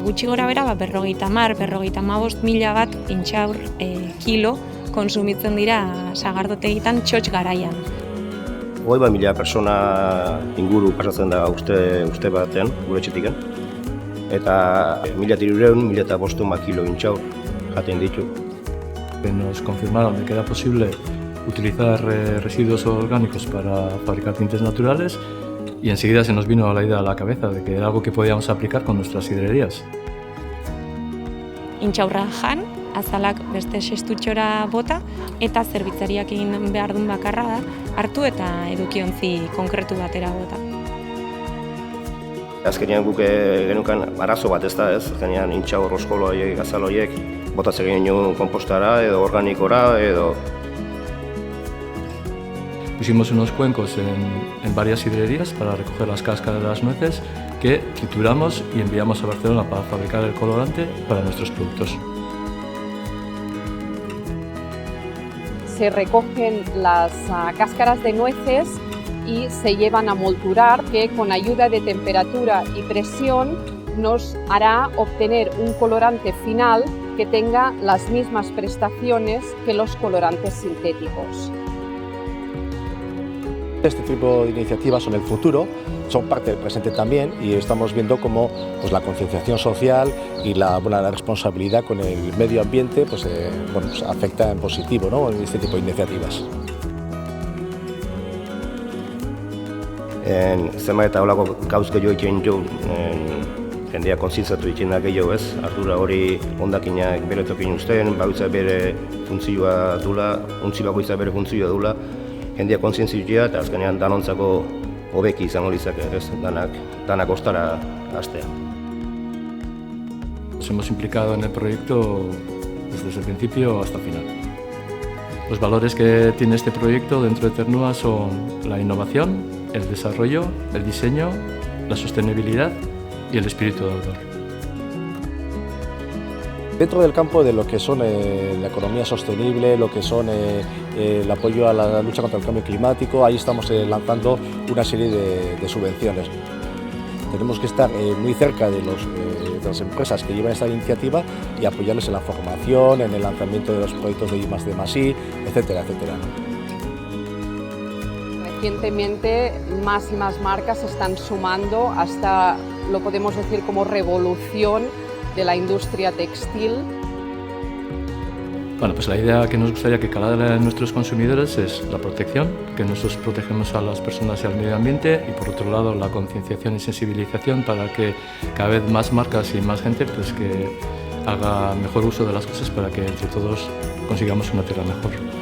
gutxi gora bera, 50.000 mila bat intxaur kilo konsumitzen dira sagardotegitan txotx garaian. 20.000 persona inguru pasatzen da uste batean, gure etxetiken. Eta 1.300–1.500 kilo intxaur jaten ditu. Nos confirmaron de que era posible utilizar residuos orgánicos para fabricar tintes naturales y enseguida se nos vino la idea a la cabeza de que era algo que podíamos aplicar con nuestras sidrerías. Intxaurra jan, azalak beste sestutxora bota eta zerbitzariak egin behar duen bakarra da hartu eta edukiontzi konkretu batera bota. Azkenean guk genukan arazo bat ez da ez, azkenean intxaur roskolo horiek, azal horiek, botatzen genuen kompostara edo organikora edo. Pusimos unos cuencos en varias sidrerías para recoger las cáscaras de las nueces que trituramos y enviamos a Barcelona para fabricar el colorante para nuestros productos. Se recogen las cáscaras de nueces y se llevan a molturar, que con ayuda de temperatura y presión nos hará obtener un colorante final que tenga las mismas prestaciones que los colorantes sintéticos. Este tipo de iniciativas son el futuro, son parte del presente también y estamos viendo cómo la concienciación social y la responsabilidad con el medio ambiente afecta en positivo, ¿no?, en este tipo de iniciativas. Zenbait eta holako gauz gehiago egiten jo, jendea kontzientzatu egiten da gehiago ez, ardura hori hondakinak bere tokian uzten, bakoitza bere funtzioa dula, ontzi bakoitza bere funtzioa dula, jendea kontzientzia eta azkenean danontzako hobeki izango litzake, ez, danak ostara hastea. Nos hemos implicado en el proyecto desde el principio hasta el final. Los valores que tiene este proyecto dentro de Ternua son la innovación, el desarrollo, el diseño, la sostenibilidad y el espíritu de autor. Dentro del campo de lo que son la economía sostenible, lo que son el apoyo a la lucha contra el cambio climático, ahí estamos lanzando una serie de subvenciones. Tenemos que estar muy cerca de las empresas que llevan esta iniciativa y apoyarles en la formación, en el lanzamiento de los proyectos de I+D+I, etcétera, etcétera. Recientemente más y más marcas se están sumando hasta, lo podemos decir, como revolución de la industria textil. Bueno, pues la idea que nos gustaría que calara en nuestros consumidores es la protección, que nosotros protegemos a las personas y al medio ambiente, y por otro lado la concienciación y sensibilización para que cada vez más marcas y más gente que haga mejor uso de las cosas para que entre todos consigamos una tierra mejor.